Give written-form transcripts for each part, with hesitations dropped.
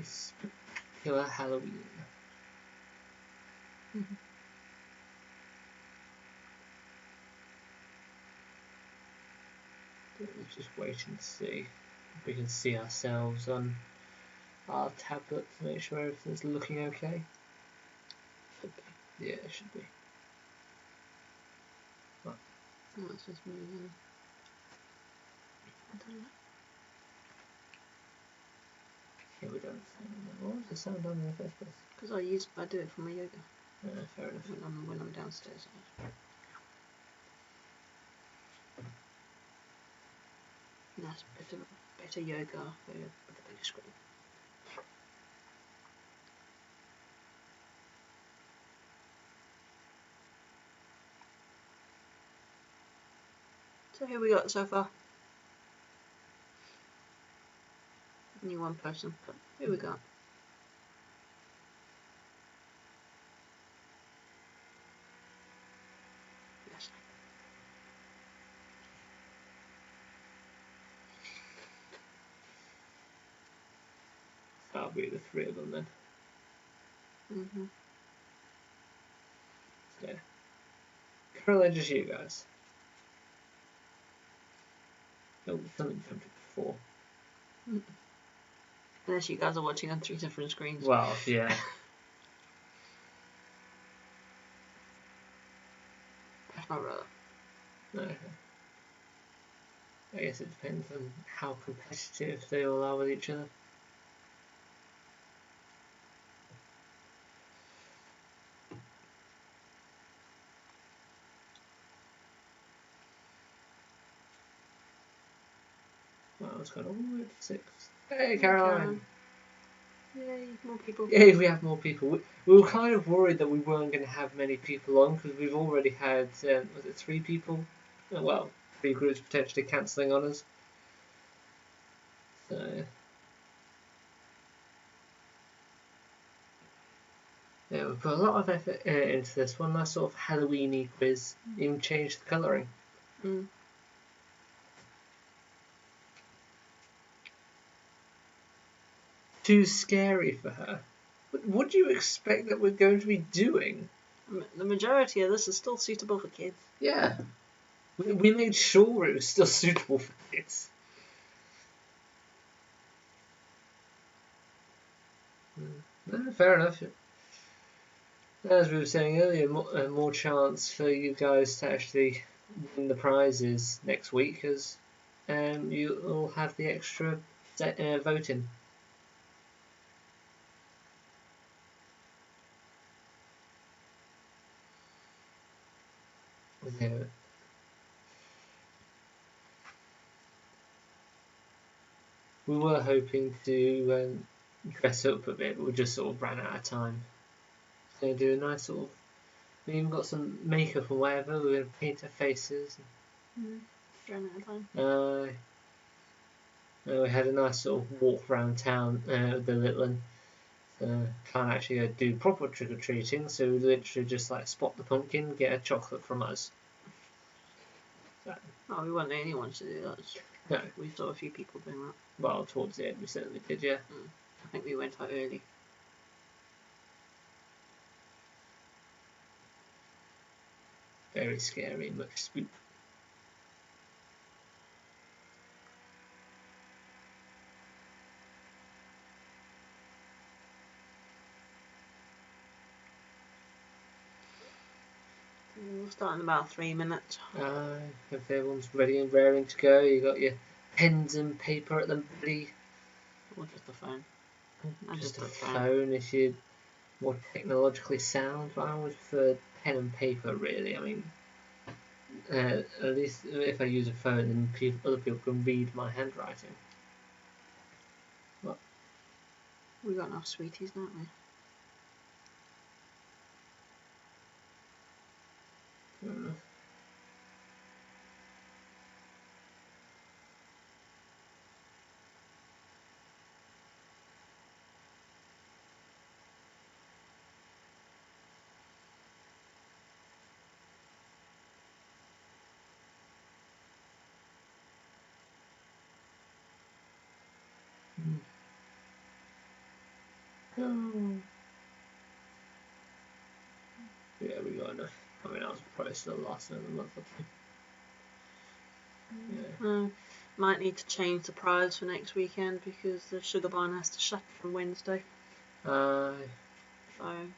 This spectacular Halloween. Let's just wait and see if we can see ourselves on our tablet to make sure everything's looking okay. Should be. Yeah, it should be. Oh, it's just me then. I don't know. Yeah, we don't sound. What was the sound on in the first place? Because I do it for my yoga. Fair enough. When I'm downstairs. Nice better yoga with a bigger screen. So who we got so far? Only one person. Who we got? Yes. That'll be the three of them then. Mm-hmm. Yeah. Currently just you guys. Oh, something jumped before. Unless you guys are watching on 3 different screens. Well, yeah. That's not right. No. I guess it depends on how competitive they all are with each other. Well, it's got all the way to 6. Hey, Caroline! Yay, more people. Yay, we have more people. We were kind of worried that we weren't going to have many people on because we've already had, was it 3 people? Well, 3 groups potentially cancelling on us. So, yeah, we put a lot of effort into this one. Nice sort of Halloween-y quiz. Even changed the colouring. Mm. Too scary for her. What do you expect that we're going to be doing? The majority of this is still suitable for kids. Yeah. We made sure it was still suitable for kids. No, fair enough. As we were saying earlier, more chance for you guys to actually win the prizes next week, as you all have the extra voting. Yeah. We were hoping to dress up a bit, but we just sort of ran out of time. So do a nice sort of. We even got some makeup and whatever. We're going to paint our faces. Ran out of time. We had a nice sort of walk around town with the little one. Can't actually go do proper trick or treating, so we literally just like spot the pumpkin, get a chocolate from us. So, Oh, we weren't the only ones to do that. no. We saw a few people doing that. Well, towards the end we certainly did, yeah. I think we went out early. Very scary, much spook. We'll start in about 3 minutes. If everyone's ready and raring to go, you got your pens and paper at the ready. Or just a phone. Just a phone if you're more technologically sound. But I always prefer pen and paper, really. I mean, at least if I use a phone, then other people can read my handwriting. What? We got enough sweeties, don't we? Fair enough. Oh. Yeah, we got enough. I mean, I was probably still last another month or two. Yeah. Might need to change the prize for next weekend because the sugar barn has to shut from Wednesday. So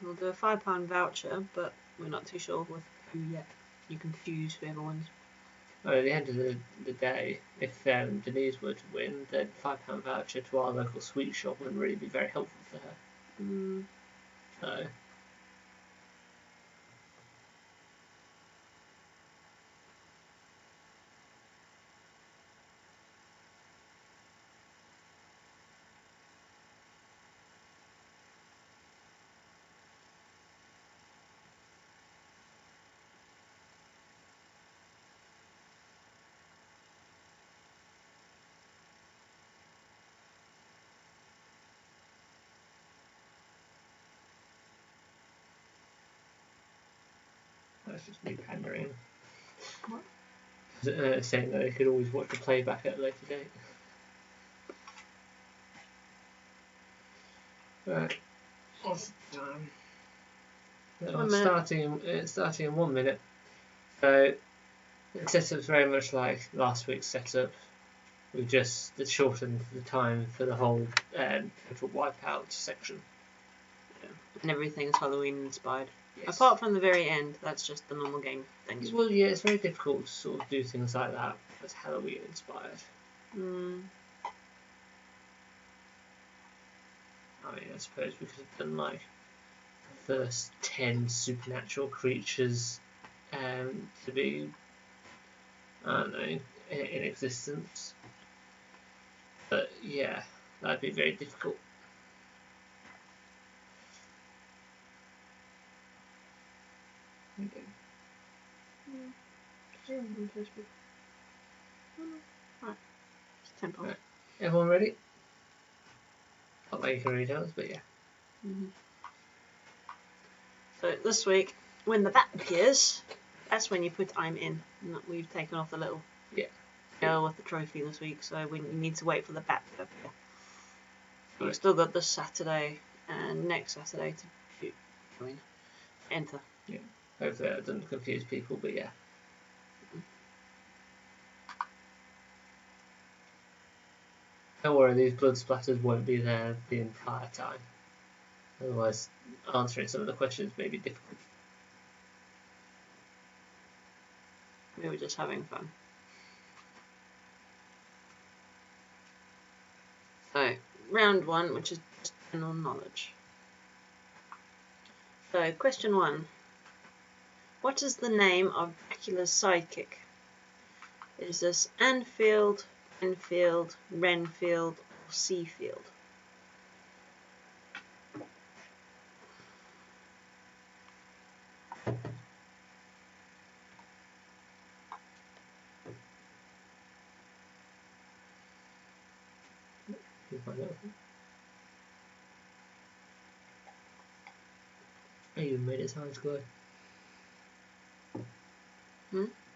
we'll do a £5 voucher, but we're not too sure with who yet. You can choose whoever wins. Well, at the end of the day, if Denise were to win, then £5 voucher to our local sweet shop wouldn't really be very helpful for her. So. That's just me pandering. What? Saying that they could always watch the playback at a later date. Right. What's the time? Starting in 1 minute. So the setup's very much like last week's setup. We've just shortened the time for the whole Total Wipeout section. Yeah. And everything's Halloween inspired. Yes. Apart from the very end, that's just the normal game things. Well, yeah, it's very difficult to sort of do things like that that's Halloween inspired. I mean, I suppose we could have done like the first 10 supernatural creatures to be, I don't know, in existence. But yeah, that'd be very difficult. Okay. Right. It's tempo. Right. Everyone ready? Not that you can read out, but yeah. So this week, when the bat appears, that's when you put I'm in. We've taken off the little girl with the trophy this week, so we need to wait for the bat to appear. So you've still got this Saturday and next Saturday to enter. Yeah. Hopefully that doesn't confuse people, but yeah. Don't worry, these blood splatters won't be there the entire time. Otherwise, answering some of the questions may be difficult. We were just having fun. So, round 1, which is just general knowledge. So, question 1. What is the name of Dracula's sidekick? Is this Anfield, Enfield, Renfield, or Seafield? I even made its eyes glow.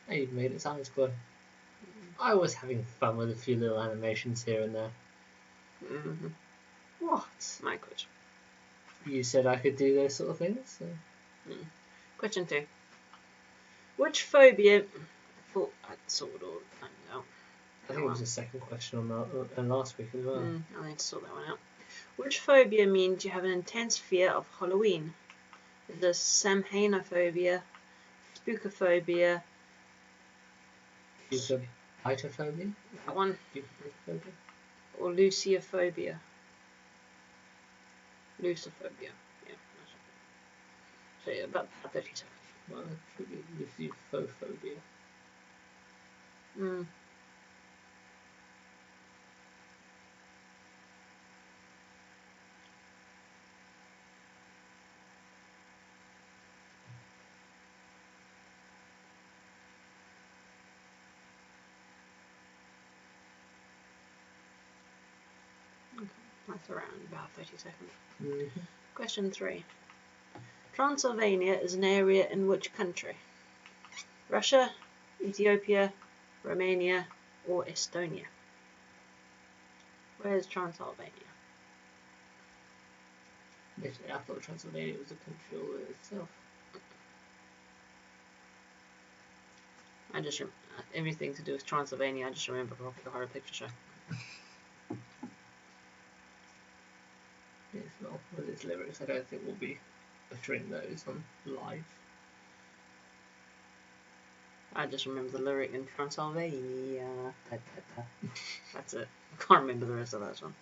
I even made its eyes glow. I was having fun with a few little animations here and there. What? My question. You said I could do those sort of things? So. Question 2. Which phobia... I thought I'd sorted all that out. I think it was the second question on last week as well. I need to sort that one out. Which phobia means you have an intense fear of Halloween? Is this Samhainophobia, Spookophobia, Itophobia? That one. Phobia? Or Luciophobia? Luciphobia. Yeah. So yeah, about 30 seconds. Well, it could be Luciophobia. Okay, that's around about 30 seconds. Question 3. Transylvania is an area in which country? Russia, Ethiopia, Romania, or Estonia? Where's Transylvania? Literally, I thought Transylvania was a country all in itself. I just everything to do with Transylvania. I just remember Rocky Horror Picture Show. Yes, well, with its lyrics, I don't think we'll be uttering those on live. I just remember the lyric in Transylvania. That's it. I can't remember the rest of that song.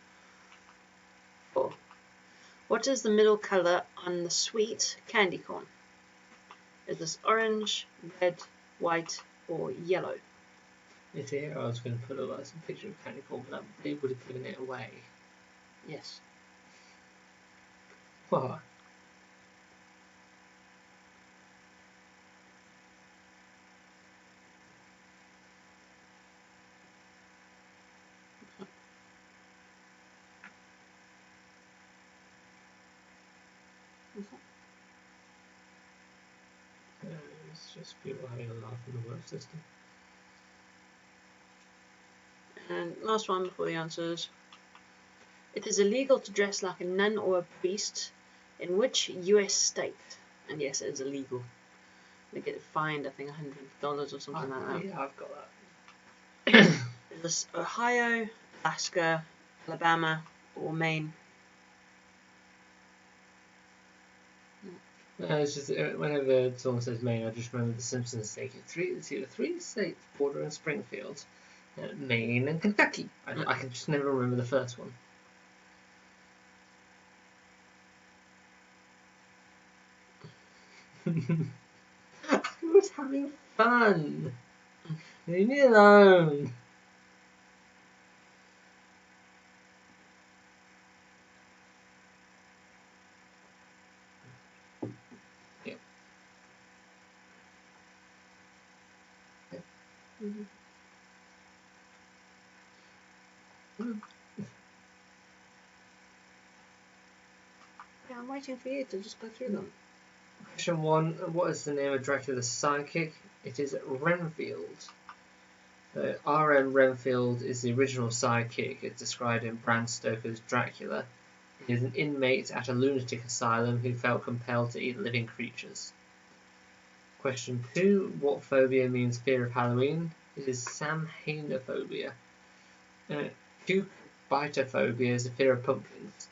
4. What is the middle colour on the sweet candy corn? Is this orange, red, white, or yellow? If here I was going to put some picture of candy corn, but they would have given it away. Yes. What? It's just people having a laugh in the world system. And last one before the answers. It is illegal to dress like a nun or a priest in which US state? And yes, it is illegal. They get fined, I think, $100 or something like that. Yeah, I've got that. Is this Ohio, Alaska, Alabama, or Maine? It's just whenever someone says Maine, I just remember The Simpsons taking three states bordering Springfield, Maine and Kentucky. I can just never remember the first one. I was having fun. Leave me alone. Yeah. Yeah, I'm waiting for you to just go through them. Question 1. What is the name of Dracula's sidekick? It is Renfield. R.M. Renfield is the original sidekick. It's described in Bram Stoker's Dracula. He is an inmate at a lunatic asylum who felt compelled to eat living creatures. Question 2. What phobia means fear of Halloween? It is Samhainophobia. Cubitophobia is a fear of pumpkins.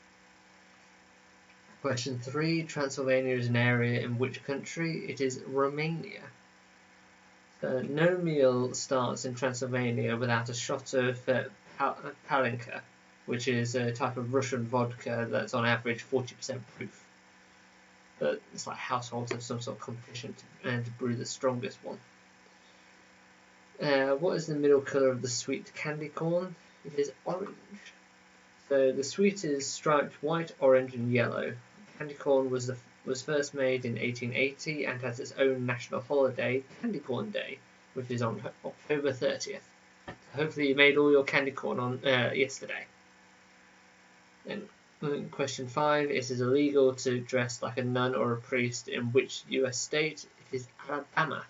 Question 3. Transylvania is an area in which country? It is Romania. No meal starts in Transylvania without a shot of palinka, which is a type of Russian vodka that's on average 40% proof. But it's like households have some sort of competition to brew the strongest one. What is the middle colour of the sweet candy corn? It is orange. So the sweet is striped white, orange and yellow. Candy corn was first made in 1880 and has its own national holiday, Candy Corn Day, which is on October 30th. So hopefully you made all your candy corn on yesterday. And question 5, it is illegal to dress like a nun or a priest in which US state? It is Alabama.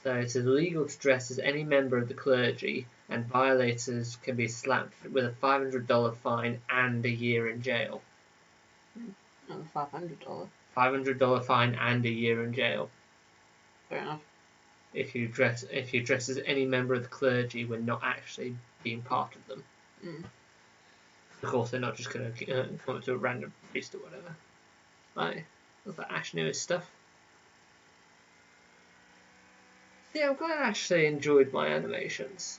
So it is illegal to dress as any member of the clergy, and violators can be slapped with a $500 fine and a year in jail. $500. $500 fine and a year in jail. Fair enough. If you dress as any member of the clergy when not actually being part of them. Of course, they're not just going to come up to a random priest or whatever. Like, look at Ash News stuff. Yeah, I'm glad I actually enjoyed my animations.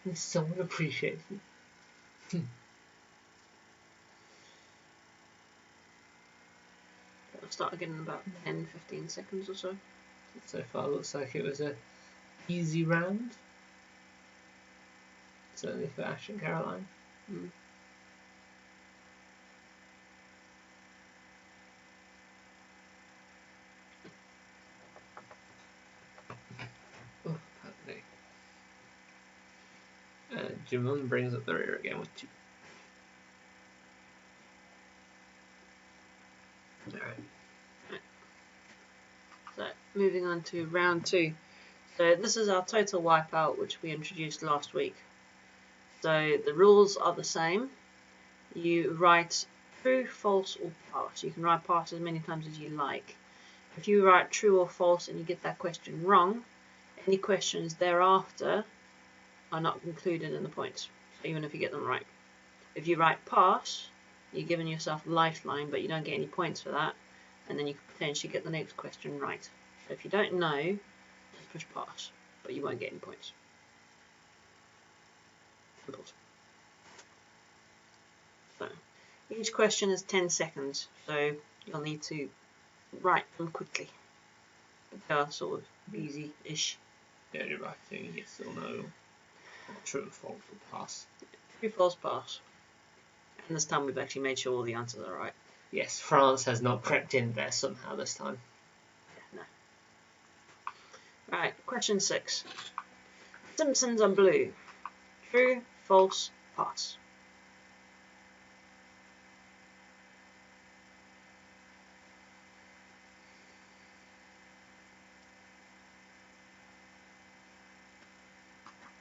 And someone appreciates it. I'll start again in about 10-15 seconds or so. So far, looks like it was a easy round. Certainly for Ash and Caroline. Oh, pardon me. Jimon brings up the rear again with 2. Alright. So, moving on to round 2. So, this is our total wipeout, which we introduced last week. So, the rules are the same. you write true, false, or pass. You can write pass as many times as you like. If you write true or false and you get that question wrong, any questions thereafter are not included in the points, so even if you get them right. If you write pass, you're giving yourself a lifeline, but you don't get any points for that, and then you could potentially get the next question right. So if you don't know, just push pass, but you won't get any points. So each question is 10 seconds, so you'll need to write them quickly. But they are sort of easy-ish. Yeah, you're writing yes or no, or true, false, or pass. True, false, pass. And this time we've actually made sure all the answers are right. Yes, France has not crept in there somehow this time. Yeah, no. Right, question 6. Simpsons are blue. True, false, pass.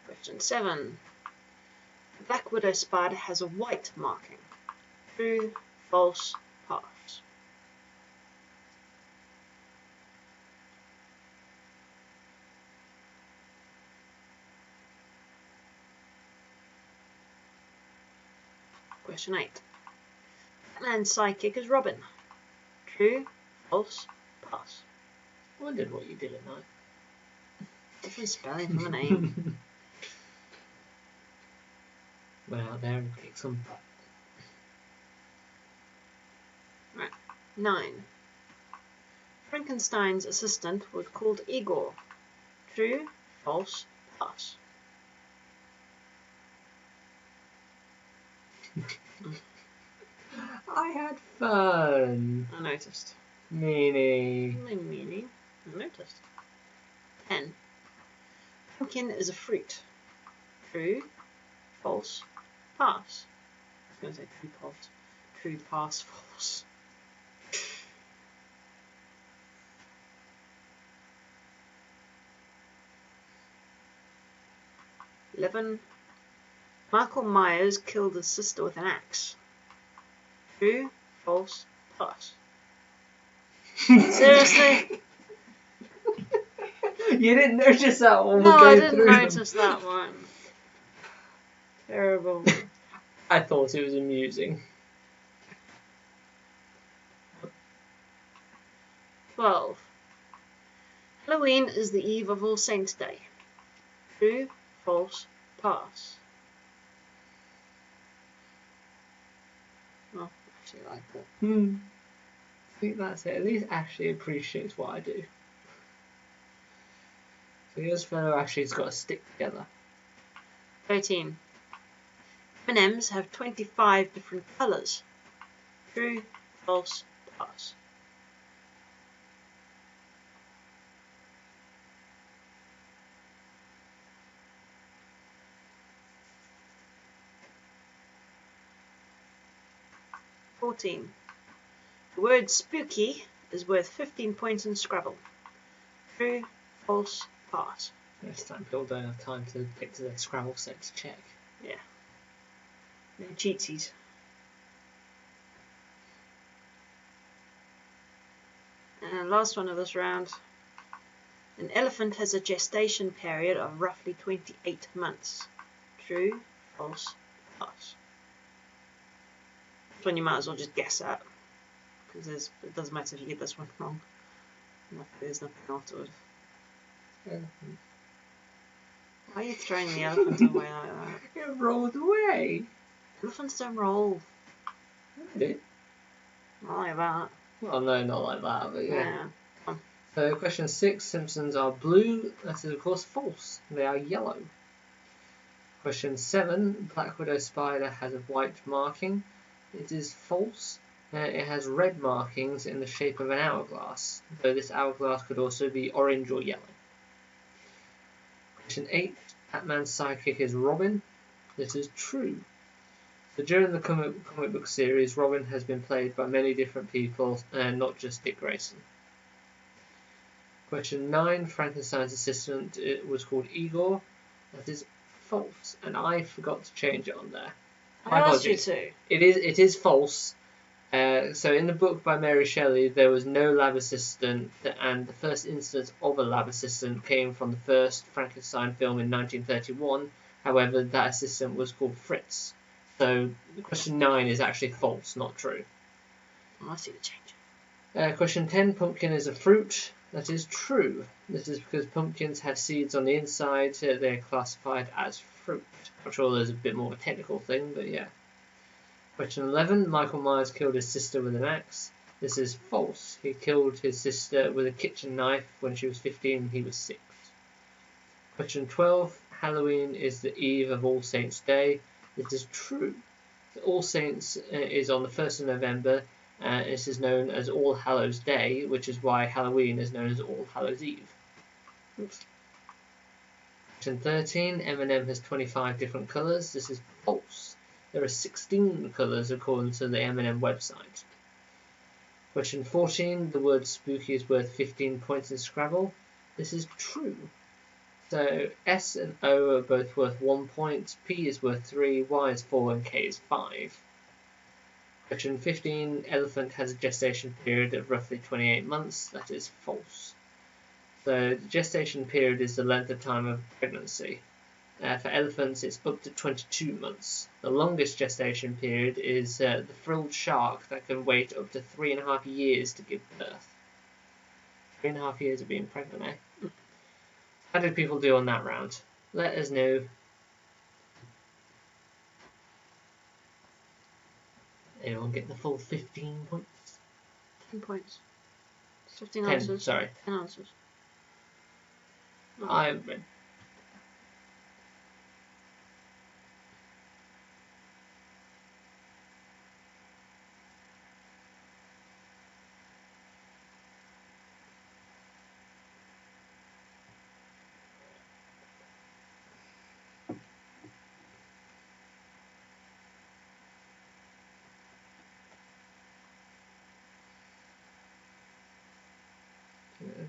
Question 7. The black widow spider has a white marking. True, false, pass. Question 8. Batman's sidekick is Robin. True, false, pass. I wondered what you did at night. Different spelling from a name. Went out there and kicked some butt. Right. 9. Frankenstein's assistant was called Igor. True, false, pass. I had fun. I noticed. Meanie. Meaning. I noticed. 10. Pumpkin is a fruit. True, false, pass. I was going to say true, false. True, pass, false. "11. Michael Myers killed his sister with an axe. True, false, pass. Seriously? You didn't notice that one? No, I didn't notice that one. Terrible. I thought it was amusing. 12. Halloween is the eve of All Saints' Day. True, false, pass. Oh, I actually like that. I think that's it. At least Ashley appreciates what I do. So yours fellow Ashley's got to stick together. 13. M&M's have 25 different colours. True, false, pass. The word spooky is worth 15 points in Scrabble. True, false, pass. Next time people don't have time to get to their Scrabble set to check. Yeah. No cheatsies. And last one of this round. An elephant has a gestation period of roughly 28 months. True, false, pass. This one you might as well just guess at, because it doesn't matter if you get this one wrong. There's nothing afterwards. Elephant. Why are you throwing the elephant away like that? It rolled away. Elephants don't roll. Did it? Not like that. Well, no, not like that, but yeah. Yeah. So question 6, Simpsons are blue. That is of course false. They are yellow. Question 7, Black Widow Spider has a white marking. It is false. It has red markings in the shape of an hourglass, though this hourglass could also be orange or yellow. Question 8, Batman's sidekick is Robin. This is true. So during the comic book series, Robin has been played by many different people, and not just Dick Grayson. Question 9, Frankenstein's assistant was called Igor. That is false, and I forgot to change it on there. I asked you to. It is false. So in the book by Mary Shelley, there was no lab assistant, and the first instance of a lab assistant came from the first Frankenstein film in 1931. However, that assistant was called Fritz. So question 9 is actually false, not true. Oh, I see the change. Question 10, pumpkin is a fruit. That is true. This is because pumpkins have seeds on the inside, so they're classified as fruit. I'm sure there's a bit more of a technical thing, but yeah. Question 11, Michael Myers killed his sister with an axe. This is false. He killed his sister with a kitchen knife when she was 15 and he was 6. Question 12, Halloween is the eve of All Saints' Day. This is true. All Saints is on the 1st of November. This is known as All Hallows Day, which is why Halloween is known as All Hallows Eve. Oops. Question 13, M&M has 25 different colours. This is false. There are 16 colours according to the M&M website. Question 14, the word spooky is worth 15 points in Scrabble. This is true. So S and O are both worth 1 point, P is worth 3, Y is 4, and K is 5. Question 15, elephant has a gestation period of roughly 28 months. That is false. So the gestation period is the length of time of pregnancy. For elephants, it's up to 22 months. The longest gestation period is the frilled shark that can wait up to 3.5 years to give birth. 3.5 years of being pregnant, eh? How did people do on that round? Let us know. Anyone get the full 15 points? 10 points. 15 answers. Sorry. 10 answers. I read.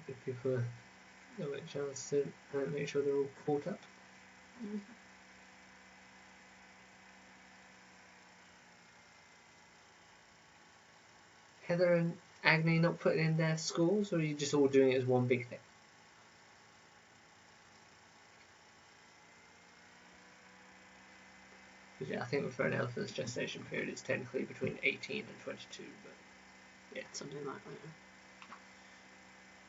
Give people a chance to make sure they're all caught up. Mm-hmm. Heather and Agni not putting in their scores, or are you just all doing it as one big thing? Because yeah, I think for an elephant's gestation period, it's technically between 18 and 22, but yeah, something like that.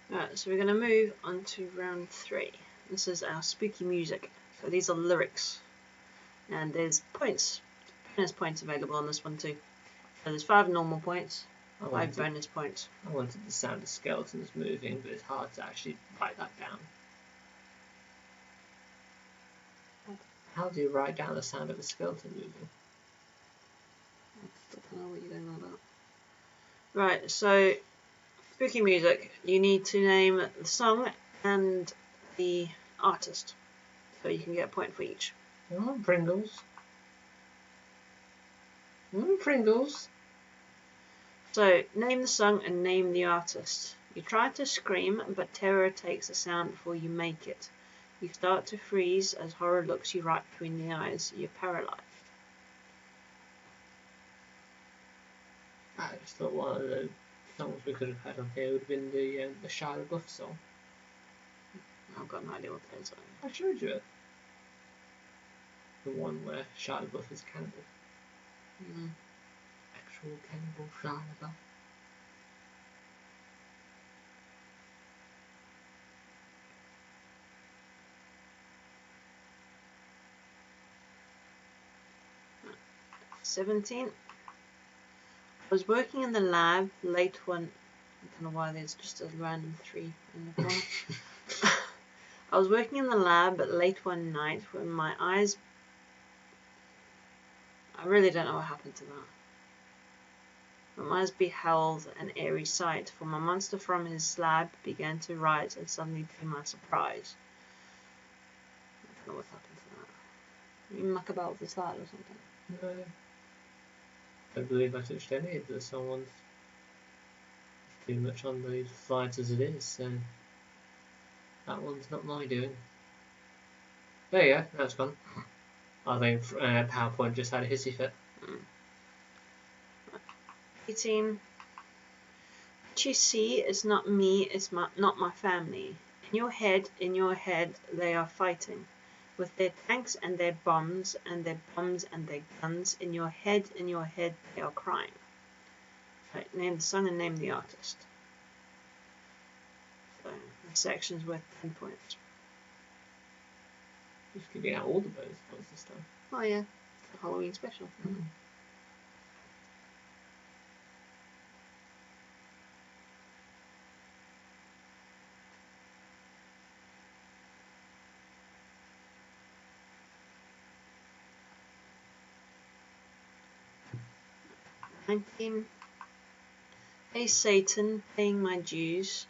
Right, so we're going to move on to round 3. This is our spooky music. So these are lyrics, and there's points. Bonus points available on this one too. So there's 5 normal points, 5 bonus points. I wanted the sound of skeletons moving, but it's hard to actually write that down. How do you write down the sound of a skeleton moving? I don't know what you're going on about. Right, so spooky music, you need to name the song and the artist, so you can get a point for each. Oh, Pringles. Pringles. So, name the song and name the artist. You try to scream, but terror takes the sound before you make it. You start to freeze as horror looks you right between the eyes. You're paralyzed. I just thought one of the songs we could have had on here would have been the Shia LaBeouf song. I've got no idea what that is. I showed you it. The one where Shia LaBeouf is cannibal. Mm. Actual cannibal Shia LaBeouf. "17. I was working in the lab late one." I don't know why there's just a random 3 in the corner. I was working in the lab late one night when my eyes. I really don't know what happened to that. My eyes beheld an eerie sight, for my monster from his slab began to rise, and suddenly, to my surprise. I don't know what happened to that. You muck about with the slide or something? No. I don't believe I touched any of the songs. Too much on the slides as it is, so that one's not my doing. There you go, that's gone. I think PowerPoint just had a hissy fit. 18. What you see is not me, it's not my family. In your head, they are fighting. With their tanks and their bombs and their guns. In your head, they are crying. Right, name the song and name the artist. So, the section's worth 10 points. Just giving out all the bonus points this time. Oh yeah, the Halloween special. Mm. Hey Satan, paying my dues,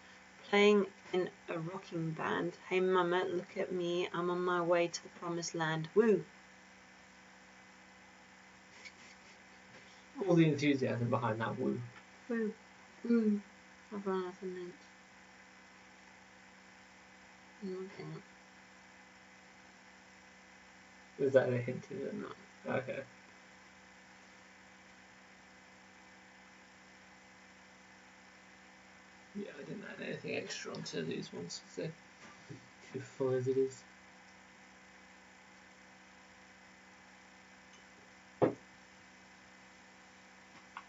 playing in a rocking band. Hey mama, look at me, I'm on my way to the promised land. Woo! All the enthusiasm behind that woo. Woo. Woo. I've run out of minutes. Okay. Was that a hint? Is it? No. Okay. Yeah, I didn't add anything extra onto these ones, so too full as it is.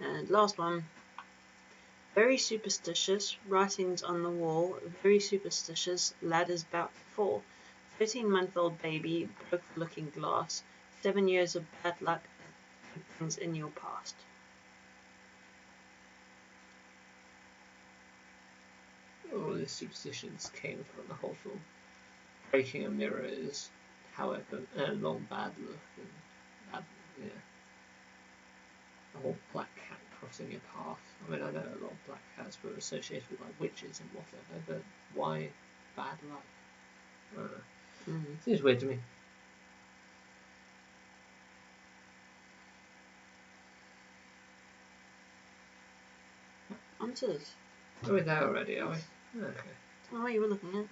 And last one. Very superstitious, writings on the wall. Very superstitious, ladders about to fall. 13-month-old baby broke the looking glass. 7 years of bad luck, things in your past. All the superstitions came from the whole film. Breaking a mirror is, however, a long bad luck, and bad, yeah. The whole black cat crossing your path. I mean, I know a lot of black cats were associated with like witches and whatever, but why bad luck? I don't know. Seems weird to me. Answers. Are we there already, are we? Okay. Oh, what you were looking at.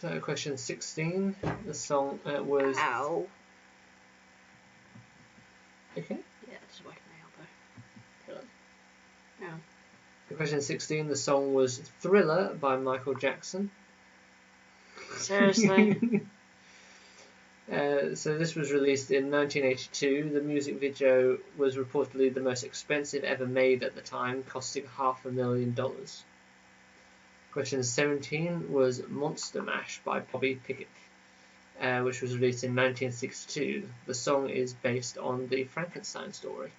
So, question 16. The song was. Ow. Okay. Yeah, just whacking my elbow. Yeah. The question 16. The song was Thriller by Michael Jackson. Seriously? So this was released in 1982. The music video was reportedly the most expensive ever made at the time, costing $500,000. Question 17 was Monster Mash by Bobby Pickett, which was released in 1962. The song is based on the Frankenstein story.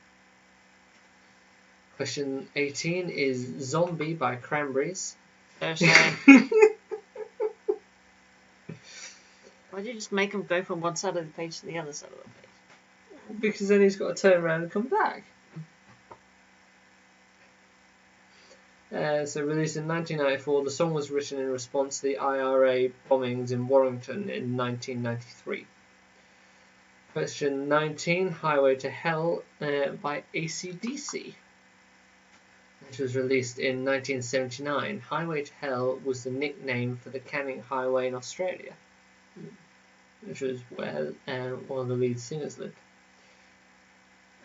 Question 18 is Zombie by Cranberries. Seriously? Why'd you just make him go from one side of the page to the other side of the page? Because then he's got to turn around and come back. So released in 1994, the song was written in response to the IRA bombings in Warrington in 1993. Question 19, Highway to Hell by AC/DC, which was released in 1979. Highway to Hell was the nickname for the Canning Highway in Australia, which was where one of the lead singers lived.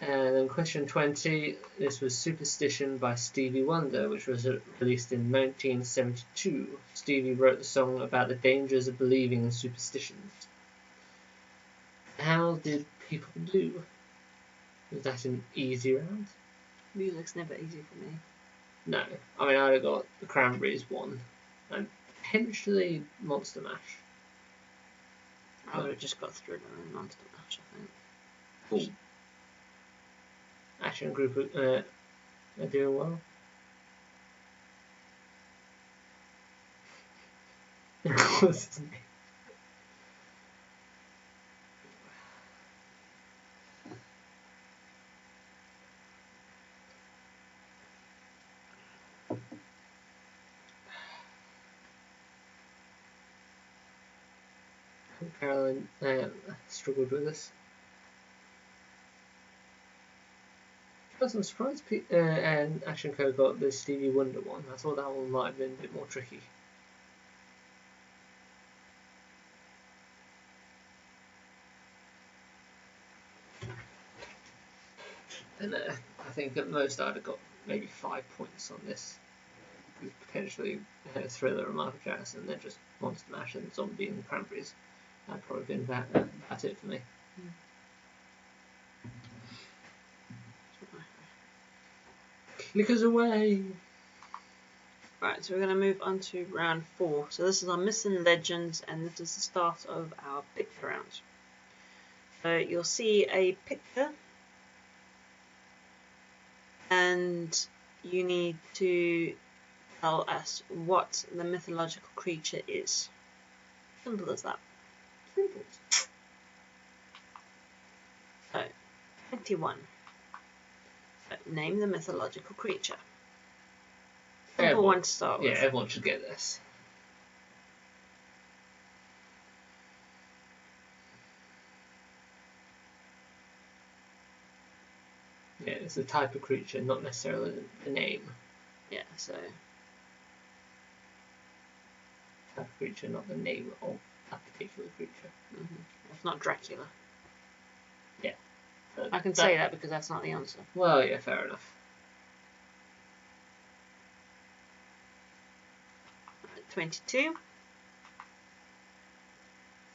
And then question 20, this was Superstition by Stevie Wonder, which was released in 1972. Stevie wrote the song about the dangers of believing in superstitions. How did people do? Was that an easy round? Music's never easy for me. No. I mean, I'd have got the Cranberries one, and potentially Monster Mash. I would have just got Thriller and Monster Mash, I think. Cool. Action group are doing well. What's his name? Caroline struggled with this. I'm surprised and Action Co got the Stevie Wonder one. I thought that one might have been a bit more tricky. And I think at most I'd have got maybe 5 points on this. Potentially Thriller and Michael Jackson, then just Monster Mash and Zombie and Cranberries. That'd probably been about it for me. Clickers away! Right, so we're going to move on to round 4. So this is our Missing Legends, and this is the start of our picture round. So you'll see a picture, and you need to tell us what the mythological creature is. Simple as that. Simple. So, 21. So, name the mythological creature. Simple one to start with. Yeah, everyone should get this. Yeah, it's the type of creature, not necessarily the name. Yeah, so. Type of creature, not the name of a particular creature. It's not Dracula. Yeah. I can say that because that's not the answer. Well, yeah, fair enough. 22.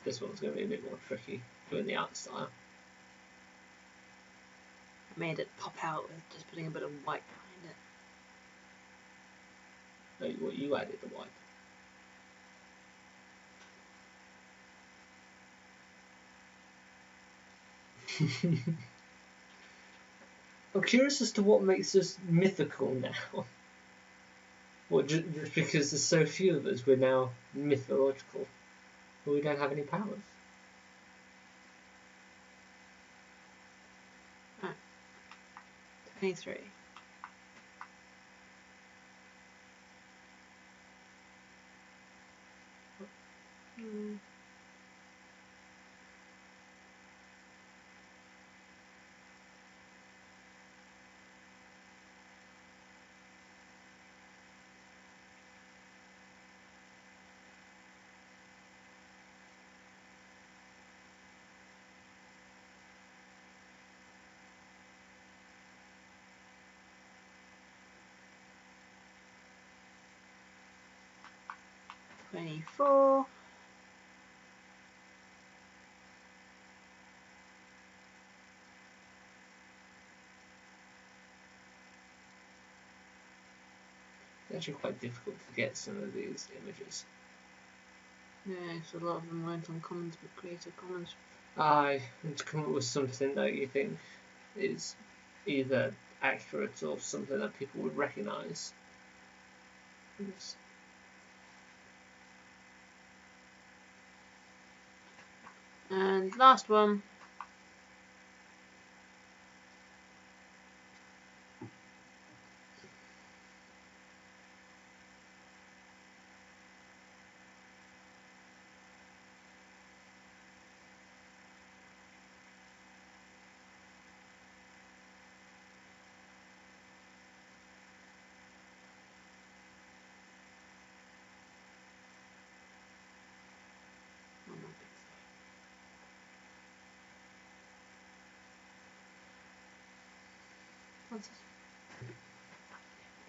This one's going to be a bit more tricky doing the art style. I made it pop out with just putting a bit of white behind it. Oh, what, you added the white? I'm curious as to what makes us mythical now. What, just because there's so few of us, we're now mythological. But we don't have any powers. Right. 23. $24. It's actually quite difficult to get some of these images. Yeah, so a lot of them weren't on Commons but Creative Commons. And to come up with something that you think is either accurate or something that people would recognise. Yes. And last one.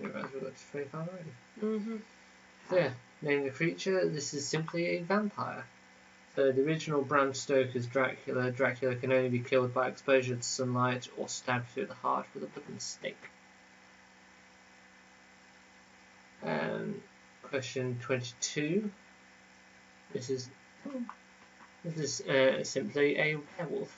You realise we've got to 25 already. Mm-hmm. So yeah, name the creature. This is simply a vampire. So the original Bram Stoker's Dracula. Dracula can only be killed by exposure to sunlight or stabbed through the heart with a wooden stake. Question 22. This is simply a werewolf.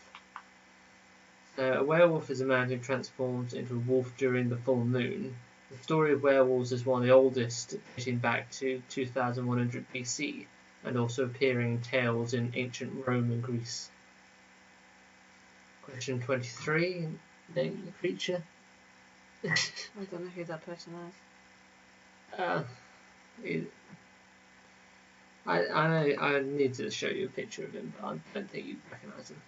A werewolf is a man who transforms into a wolf during the full moon. The story of werewolves is one of the oldest, dating back to 2100 BC, and also appearing in tales in ancient Rome and Greece. Question 23. Name the creature. I don't know who that person is. I need to show you a picture of him, but I don't think you'd recognise him.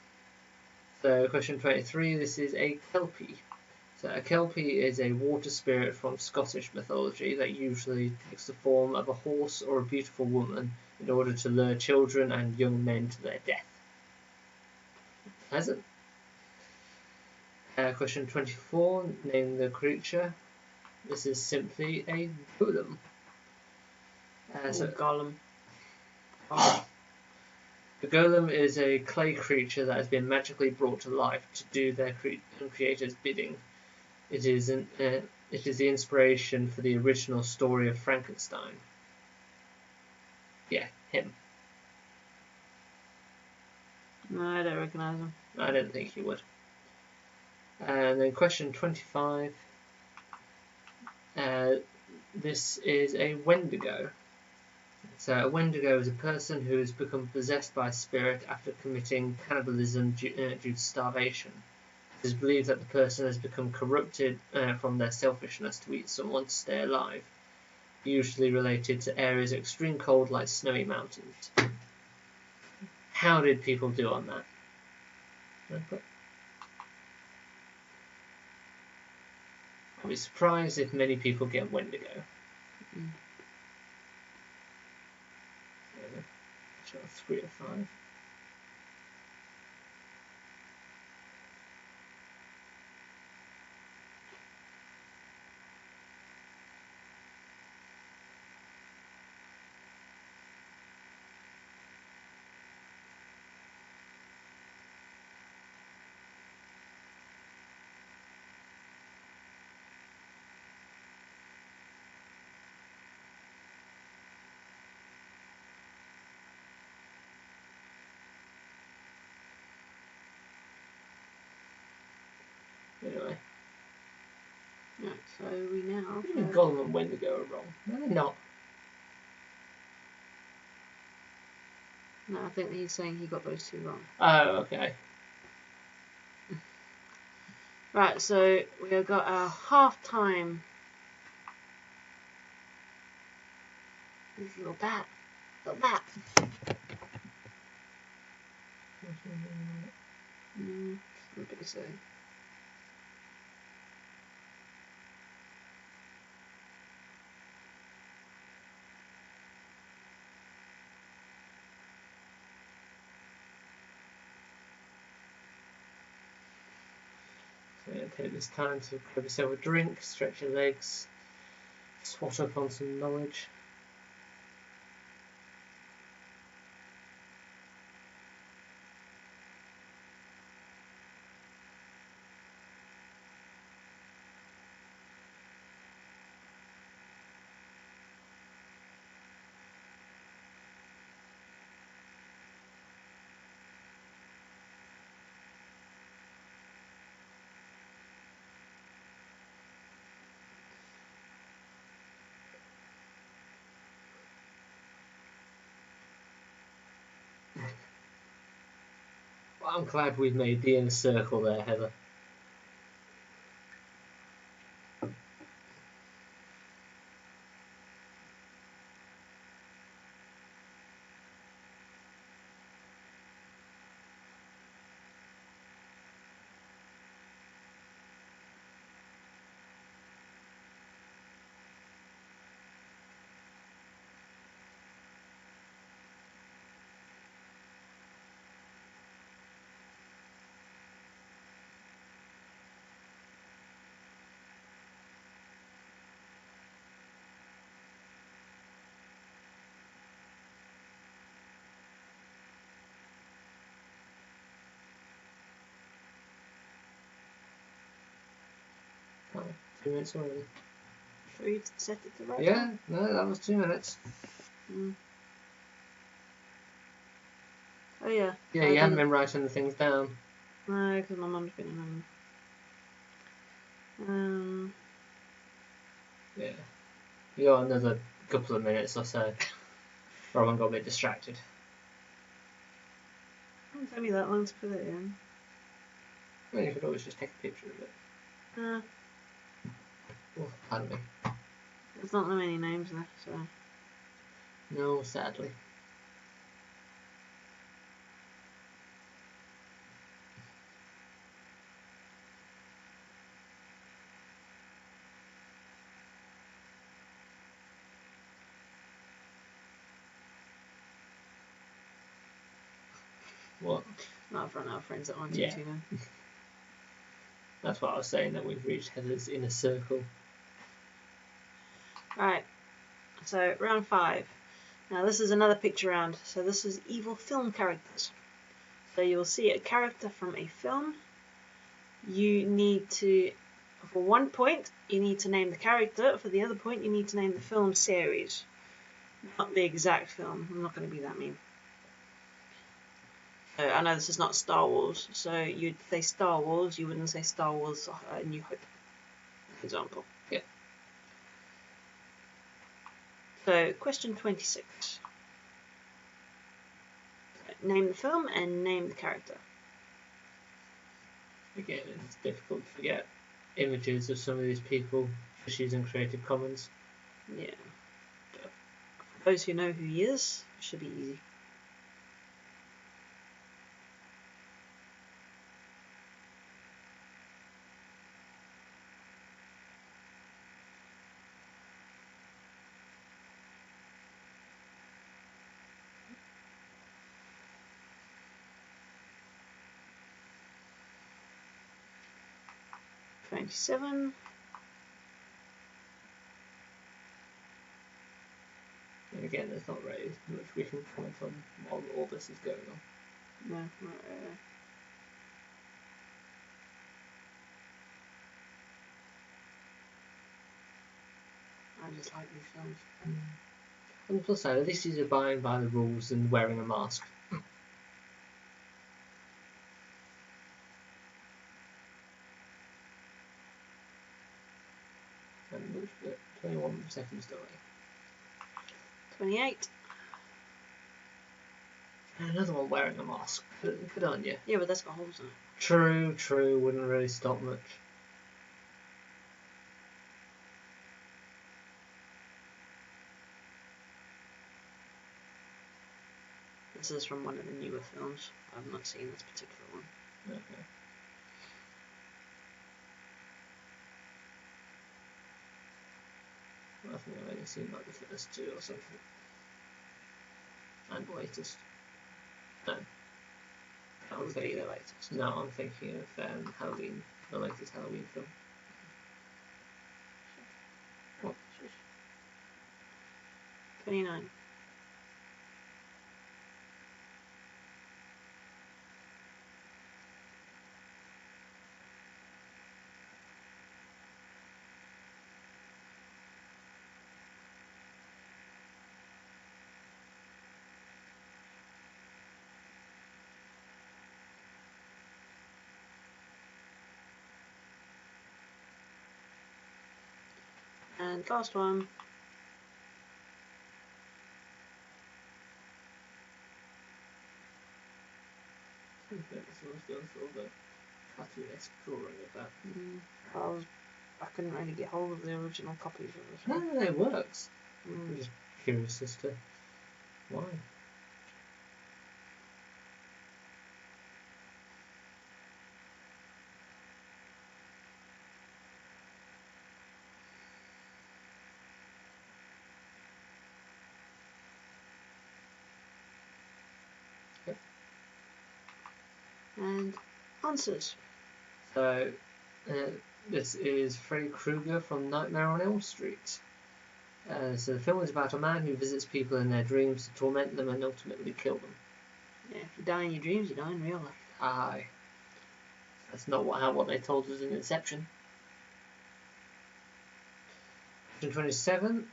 So, question 23, this is a Kelpie. So, a Kelpie is a water spirit from Scottish mythology that usually takes the form of a horse or a beautiful woman in order to lure children and young men to their death. Hasn't? Question 24. Name the creature. This is simply a golem. Golem. The golem is a clay creature that has been magically brought to life to do their creator's bidding. It is the inspiration for the original story of Frankenstein. Yeah, him. No, I don't recognise him. I don't think you would. And then question 25. This is a Wendigo. So a Wendigo is a person who has become possessed by a spirit after committing cannibalism due to starvation. It is believed that the person has become corrupted from their selfishness to eat someone to stay alive, usually related to areas of extreme cold like snowy mountains. How did people do on that? I'll be surprised if many people get Wendigo. So 3 or 5. Anyway. Right, so we now... Golem and Wendigo are wrong. No, they're not. No, I think he's saying he got those two wrong. Oh, okay. Right, so we have got our half-time. This little bat. Little bat. What did it say? So take this time to grab yourself a drink, stretch your legs, swat up on some knowledge. Well, I'm glad we've made the inner circle there, Heather. Oh, 2 minutes already. Sure you set it to right? Yeah, no, that was 2 minutes. Oh yeah. Yeah, you haven't been writing the things down. No, because my mum's been home. Yeah. You got another couple of minutes or so. Robin got a bit distracted. It won't take me that long to put it in. Well, you could always just take a picture of it. Oh, pardon me. There's not that many names there, so... No, sadly. What? Not in front of our friends at Yeah. RTT then. That's what I was saying, that we've reached Heather's inner circle. Alright, so round 5. Now this is another picture round, so this is evil film characters. So you'll see a character from a film. You need to, for 1 point, you need to name the character. For the other point, you need to name the film series. Not the exact film. I'm not going to be that mean. So I know this is not Star Wars, so you'd say Star Wars, you wouldn't say Star Wars New Hope, for example. Yeah. So, question 26. Name the film and name the character. Again, it's difficult to forget images of some of these people just using Creative Commons. Yeah. For those who know who he is, it should be easy. $27. And again, there's not really much we can comment on while all this is going on. No, not really. I just like these films. On the plus side, at least he's abiding by the rules and wearing a mask. And which bit? 21 seconds delay. 28. And another one wearing a mask. Good on you. Yeah, but that's got holes in it. True. Wouldn't really stop much. This is from one of the newer films. I've not seen this particular one. Okay. I think I've only seen like the first 2 or something. And the latest. No. That would be the latest. No, I'm thinking of Halloween, the latest Halloween film. What? 29. And last one. Cartoonesque drawing of that. I couldn't really get hold of the original copies of this No, one. it works. I'm just curious as to why. And answers. So, this is Freddy Krueger from Nightmare on Elm Street. So the film is about a man who visits people in their dreams to torment them and ultimately kill them. Yeah, if you die in your dreams, you die in real life. Aye. That's not what they told us in Inception. Question 27.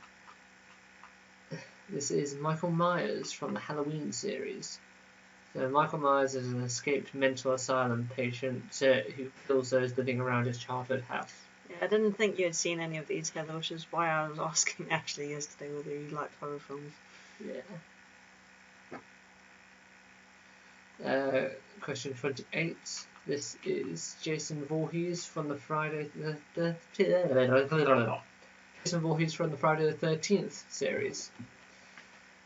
This is Michael Myers from the Halloween series. So Michael Myers is an escaped mental asylum patient who kills those living around his childhood house. Yeah, I didn't think you had seen any of these, Heather, which is why I was asking Ashley yesterday whether you liked horror films. Yeah. Question 28. This is Jason Voorhees from the Friday the Jason Voorhees from the Friday the 13th series.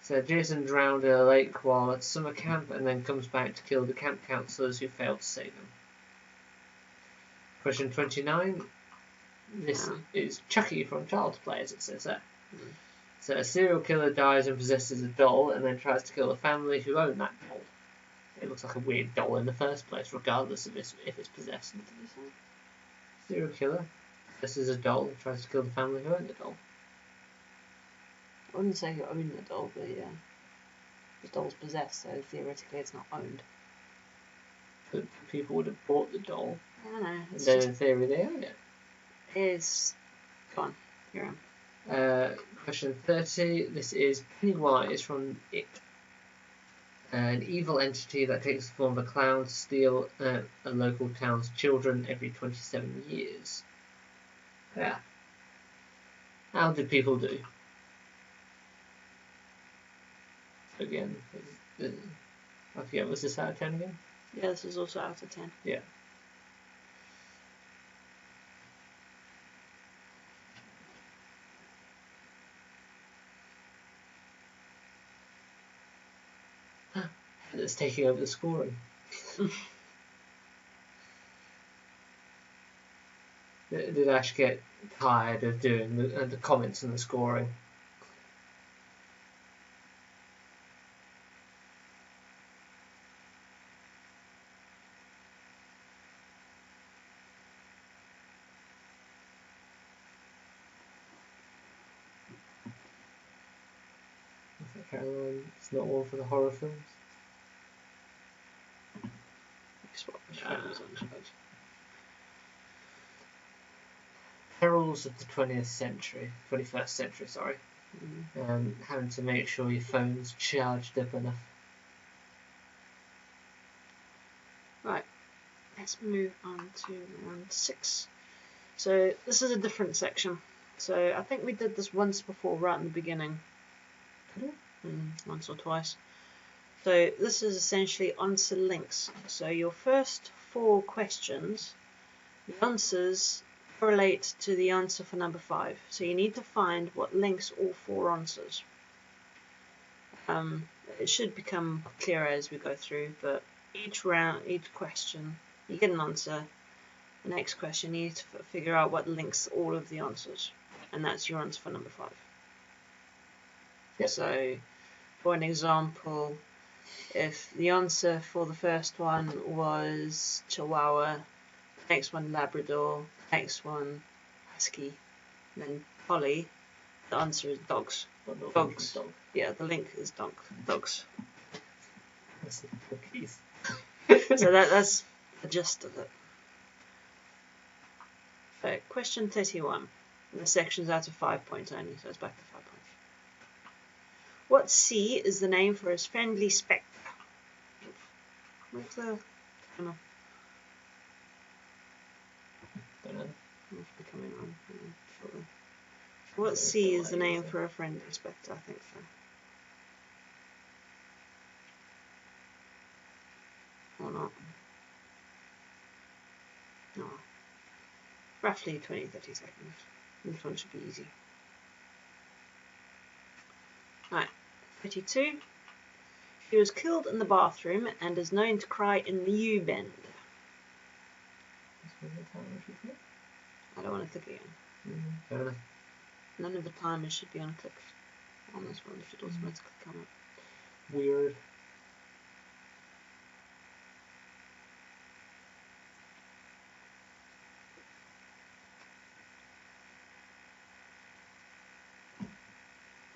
So Jason drowned in a lake while at summer camp and then comes back to kill the camp counselors who failed to save him. Question 29. This is Chucky from Child's Play, as it says there. So a serial killer dies and possesses a doll and then tries to kill the family who own that doll. It looks like a weird doll in the first place, regardless of if it's possessed. Serial killer. This is a doll who tries to kill the family who own the doll. I wouldn't say who owned the doll, but yeah. The doll's possessed, so theoretically it's not owned. But people would have bought the doll. I don't know. And then in theory they own it. Is gone. You're on. Question 30. This is Pennywise from It. An evil entity that takes the form of a clown to steal a local town's children every 27 years. Yeah. How did people do? Again, I forget, was this out of 10 again? Yeah, this is also out of 10. Yeah. It's taking over the scoring. Did Ash get tired of doing the comments and the scoring? Caroline, it's not one for the horror films. Perils of the 21st century, sorry. Having to make sure your phone's charged up enough. Right, let's move on to round 6. So this is a different section. So I think we did this once before, right in the beginning. Once or twice. So this is essentially answer links. So your first 4 questions, the answers correlate to the answer for number 5. So you need to find what links all 4 answers. It should become clearer as we go through, but each question, you get an answer. The next question, you need to figure out what links all of the answers, and that's your answer for number 5. Yep. So, for an example, if the answer for the first one was Chihuahua, next one Labrador, next one Husky, then Collie, the answer is dogs. Dogs. Dog. Yeah, the link is dogs. That's cookies. So that's the gist of it. Okay, question 31. The section's out of 5 points only, so it's back to 5 points. What C is the name for his friendly spectre? Where's the... I don't know. Must be coming on shortly. What C is the name for a friendly spectre? I think so. Or not. No. Roughly 20-30 seconds. This one should be easy. Right, 32. He was killed in the bathroom and is known to cry in the U-bend. I don't want to click again. Fair enough. None of the timers should be unclicked on this one. It should automatically come up. Weird.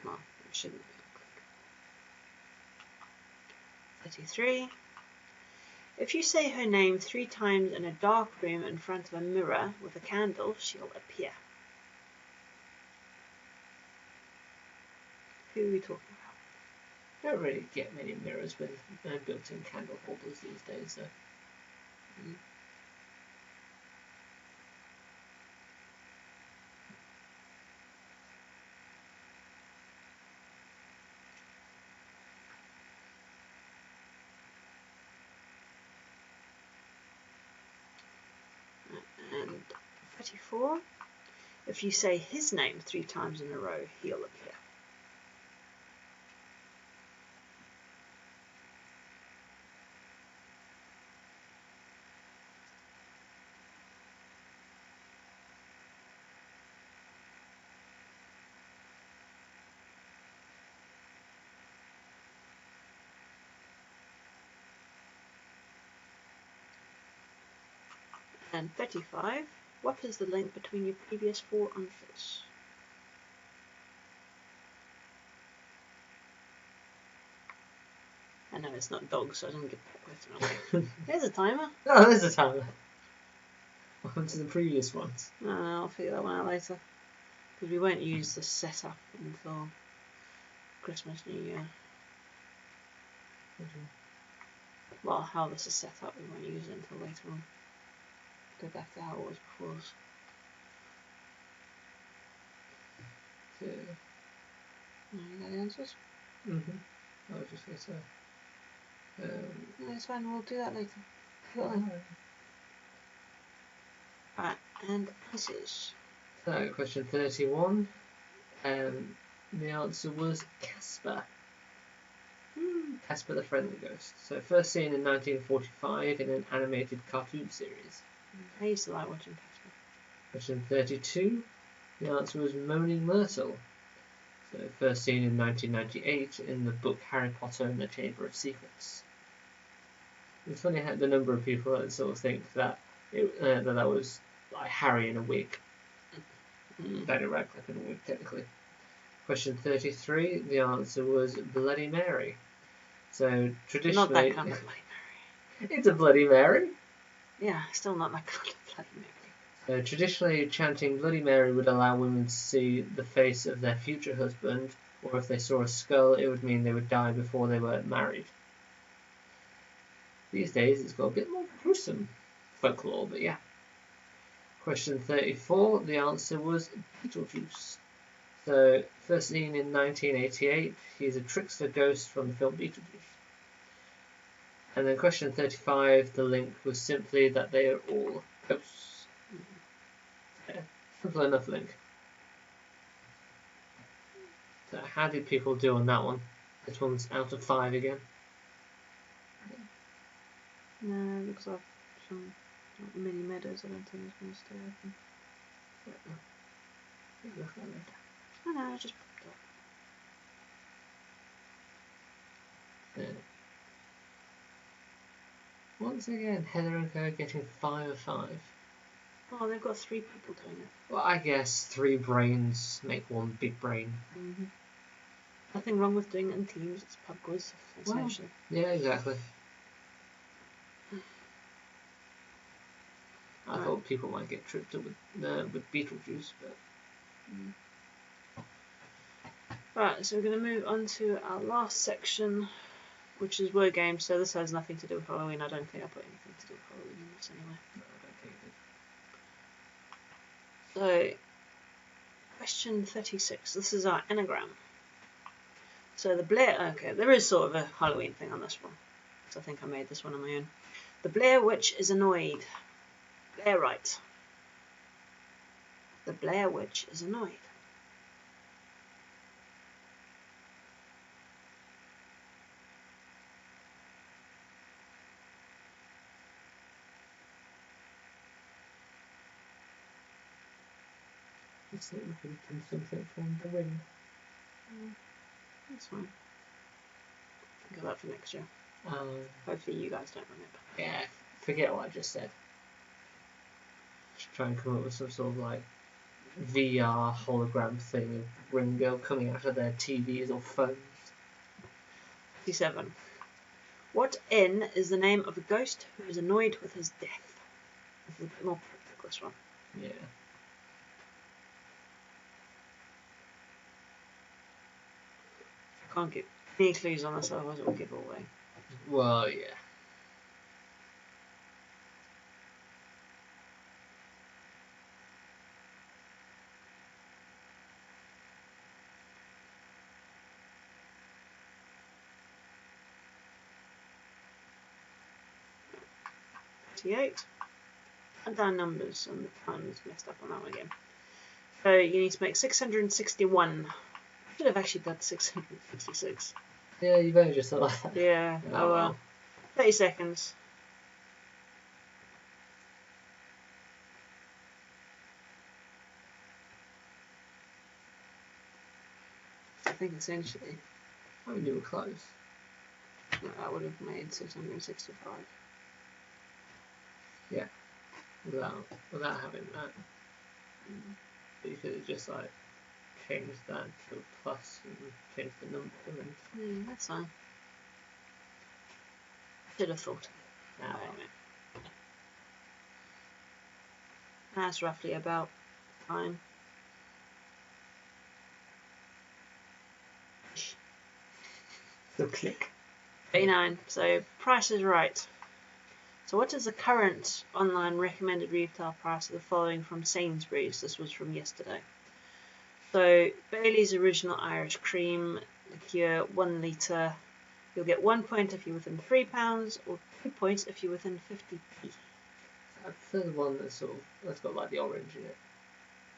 Well, it shouldn't be unclicked. 33. If you say her name 3 times in a dark room in front of a mirror with a candle, she'll appear. Who are we talking about? Don't really get many mirrors with built-in candle holders these days, though. And 34. If you say his name 3 times in a row, he'll appear. And 35. What is the link between your previous 4 unfits? I know it's not dogs, so I don't get that question. There's a timer. Oh, there's a timer. On to the previous ones. No, I'll figure that one out later. Because we won't use the setup until Christmas, New Year. Well, how this is set up, we won't use it until later on. Go back to how it was before. So, No, you got the answers? I was just going to say. No, it's fine, we'll do that later. Right. Right, and answers. So, question 31. The answer was Casper. Casper the Friendly Ghost. So, first seen in 1945 in an animated cartoon series. I used to like watching Casper. Question 32. The answer was Moaning Myrtle. So, first seen in 1998 in the book Harry Potter and the Chamber of Secrets. It's funny how the number of people that sort of think that that was like Harry in a wig. Daniel Radcliffe in a wig, technically. Question 33. The answer was Bloody Mary. So traditionally, Not that kind of Bloody Mary. It's a Bloody Mary. Yeah, still not that kind of Bloody Mary. So traditionally, chanting Bloody Mary would allow women to see the face of their future husband, or if they saw a skull, it would mean they would die before they were married. These days, it's got a bit more gruesome folklore, but yeah. Question 34. The answer was Beetlejuice. So, first seen in 1988, he's a trickster ghost from the film Beetlejuice. And then question 35, the link was simply that they are all ghosts. Yeah, simple enough link. So how did people do on that one? This one's out of 5 again. No, it looks like some mini meadows. I don't think it's going to stay open. I know, I just popped up. Yeah. Once again, Heather and Co getting 5 of 5. Oh, they've got 3 people doing it. Well, I guess 3 brains make 1 big brain. Nothing wrong with doing it in teams. It's pub quiz, essentially. Well, yeah, exactly. I thought people might get tripped up with Beetlejuice, but... Right, so we're going to move on to our last section, which is word games. So this has nothing to do with Halloween. I don't think I put anything to do with Halloween in this anyway. No, I don't think it So, question 36. This is our anagram. So the Blair... Okay, there is sort of a Halloween thing on this one. So I think I made this one on my own. The Blair Witch is annoyed. Blair right. The Blair Witch is annoyed. I thought we could have done something from the ring. That's fine. Think of that for next year. Hopefully you guys don't remember. Yeah, forget what I just said. Just try and come up with some sort of like VR hologram thing of Ring Girl coming out of their TVs or phones. 57. What N is the name of a ghost who is annoyed with his death? This is a bit more practical, this one. Yeah. Can't give any clues on this, otherwise it will give it away. Well, yeah. And down numbers, and the time's messed up on that one again. So you need to make 661. I should have actually done 666. Yeah, you better just thought that. Yeah, oh well. 30 seconds. I think essentially. I mean, you were close. That would have made 665. Yeah. without having that. But you could have just like changed that to a plus and changed the number and that's fine. Should have thought. now Anyway. That's roughly about time. the click. 89. So Price is Right. So what is the current online recommended retail price of the following from Sainsbury's? This was from yesterday. So Bailey's Original Irish Cream liqueur 1 litre. You'll get 1 point if you're within £3, or 2 points if you're within 50p. I prefer the one that's got like the orange in it.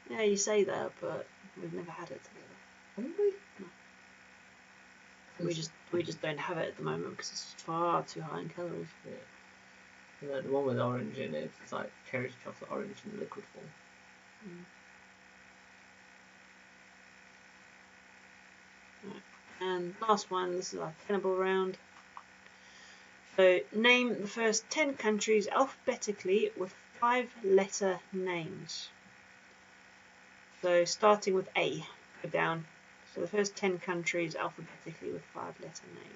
Yeah, you say that, but we've never had it together. Haven't we? No. We just don't have it at the moment because it's far too high in calories. Yeah. And then the one with orange in it, it's like cherry chocolate orange in liquid form. Right. And last one, this is our tenable round. So name the first 10 countries alphabetically with 5-letter names. So starting with A, go down. So the first 10 countries alphabetically with 5-letter names.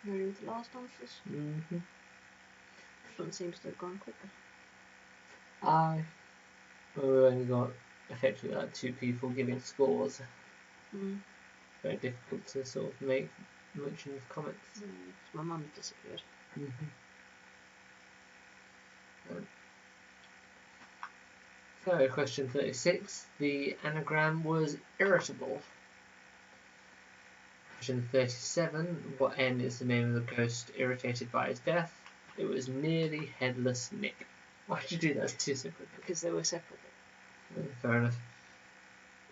Ready with the last answers? Mm-hmm. This one seems to have gone quicker. We've only got effectively like 2 people giving scores. Very difficult to sort of make mention of comments. My mum's disappeared. So, question 36. The anagram was irritable. Question 37. What N is the name of the ghost irritated by his death? It was Nearly Headless Nick. Why did you do that as 2 separate? Because they were separate. Fair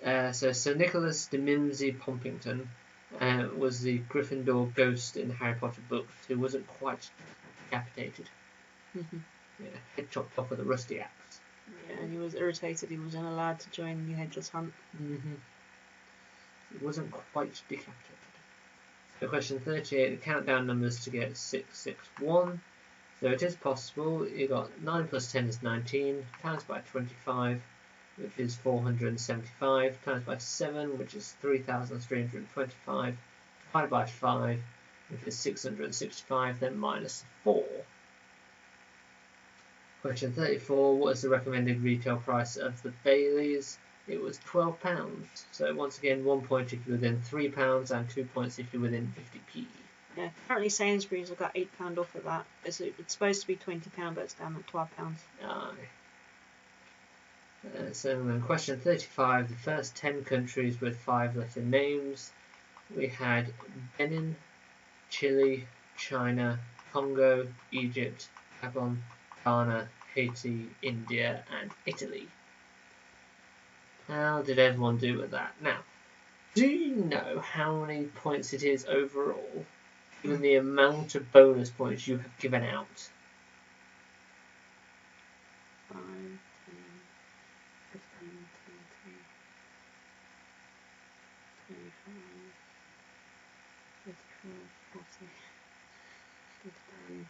enough. So Sir Nicholas de Mimsy Pompington was the Gryffindor ghost in the Harry Potter books who wasn't quite decapitated. Yeah, head chopped off with a rusty axe. Yeah, he was irritated he wasn't allowed to join the Headless Hunt. It wasn't quite decapitated. So question 38, the countdown numbers to get 661. So it is possible. You got 9 plus 10 is 19, times by 25, which is 475, times by 7, which is 3,325, divided by 5, which is 665, then minus 4. Question 34, what is the recommended retail price of the Baileys? It was £12. So once again, 1 point if you're within £3 and 2 points if you're within 50p. Yeah, currently Sainsbury's have got £8 off of that. It's supposed to be £20, but it's down at £12. Aye. So in question 35, the first 10 countries with 5-letter names, we had Benin, Chile, China, Congo, Egypt, Gabon, Ghana, Haiti, India, and Italy. How did everyone do with that? Now, do you know how many points it is overall, given the amount of bonus points you have given out? 5, 10, 15, 20, 25, 35, 40, 50,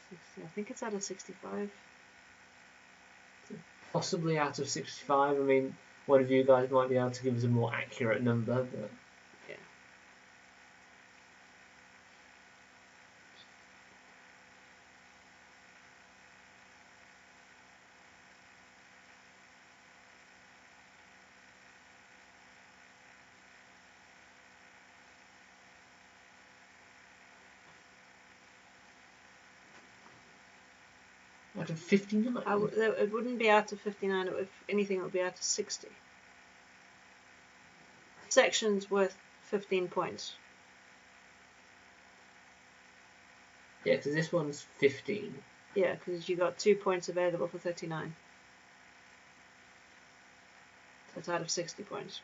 60. I think it's out of 65. Possibly out of 65. I mean, one of you guys might be able to give us a more accurate number, but yeah. out of 59. It wouldn't be out of 59. If anything, it would be out of 60. Section's worth 15 points. Yeah, because this one's 15. Yeah, because you got 2 points available for 39. That's out of 60 points.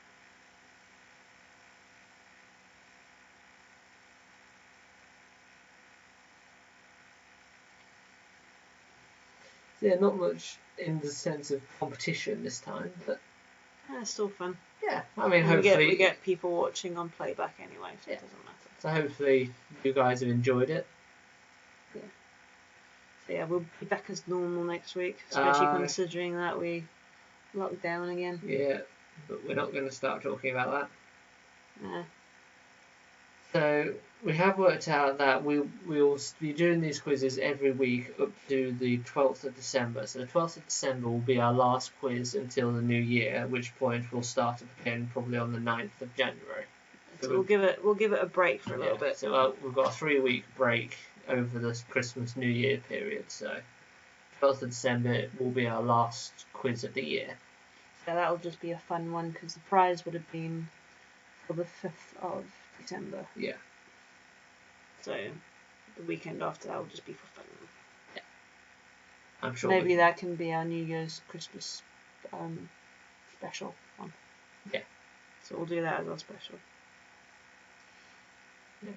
Yeah, not much in the sense of competition this time, but it's still fun. Yeah, I mean, And hopefully we get people watching on playback anyway, so Yeah. it doesn't matter. So hopefully you guys have enjoyed it. Yeah. So yeah, we'll be back as normal next week, especially considering that we locked down again. Yeah, but we're not going to start talking about that. Nah. So we have worked out that we will be doing these quizzes every week up to the 12th of December. So the 12th of December will be our last quiz until the new year, at which point we'll start up again probably on the 9th of January. So we'll give it a break for a little bit. So we've got a 3-week break over this Christmas New Year period. So 12th of December will be our last quiz of the year. So that'll just be a fun one because the prize would have been for the 5th of December. Yeah. So the weekend after that will just be for fun. Yeah. I'm sure. Maybe that can be our New Year's Christmas special one. Yeah. So we'll do that as our special. Yeah.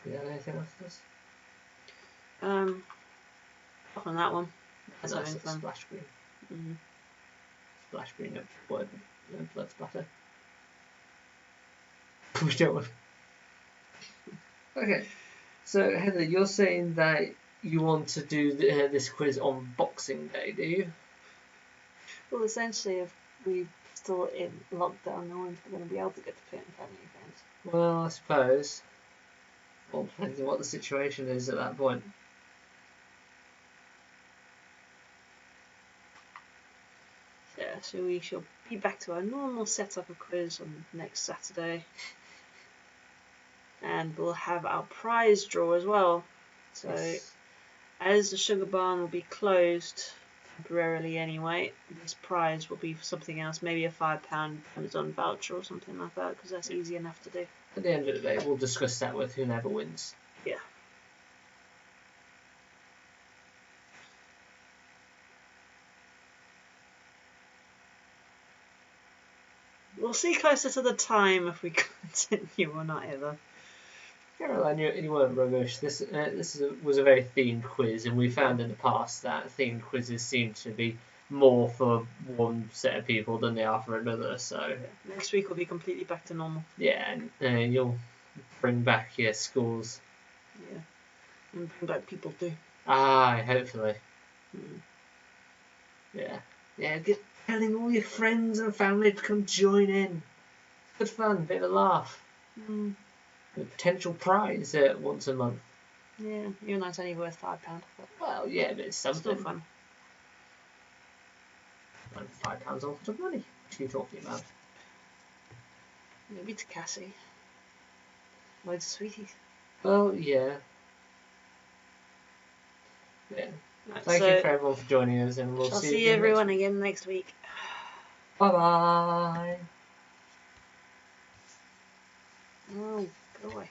Do you have anything else for us? Off on that one. That's having fun. Splash screen. Mm-hmm. Splash screen, no blood splatter. We don't want. Okay, so Heather, you're saying that you want to do this quiz on Boxing Day, do you? Well, essentially, if we're still in lockdown, no one's going to be able to get to family events. Well, I suppose. Well, depends on what the situation is at that point. Yeah, so we shall be back to our normal setup of quiz on next Saturday. And we'll have our prize draw as well. So, yes. As the Sugar Barn will be closed temporarily anyway, this prize will be for something else, maybe a £5 Amazon voucher or something like that, because that's easy enough to do. At the end of the day, we'll discuss that with whoever wins. Yeah. We'll see closer to the time if we continue or not, Heather. Caroline, you weren't rubbish. This was a very themed quiz, and we found in the past that themed quizzes seem to be more for one set of people than they are for another. So next week will be completely back to normal. Yeah, and you'll bring back your schools. Yeah, and bring back people too. Hopefully. Mm. Yeah. Get telling all your friends and family to come join in. Good fun, bit of a laugh. Mm. A potential prize once a month. Yeah, even though it's only worth £5. Well, yeah, but it's something. Still fun. And £5 a lot of money. What are you talking about? Maybe to Cassie. Loads of sweeties. Well, yeah. Yeah. Thank you for everyone for joining us, and we'll see you everyone again next week. Bye-bye. Oh, boy.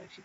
Actually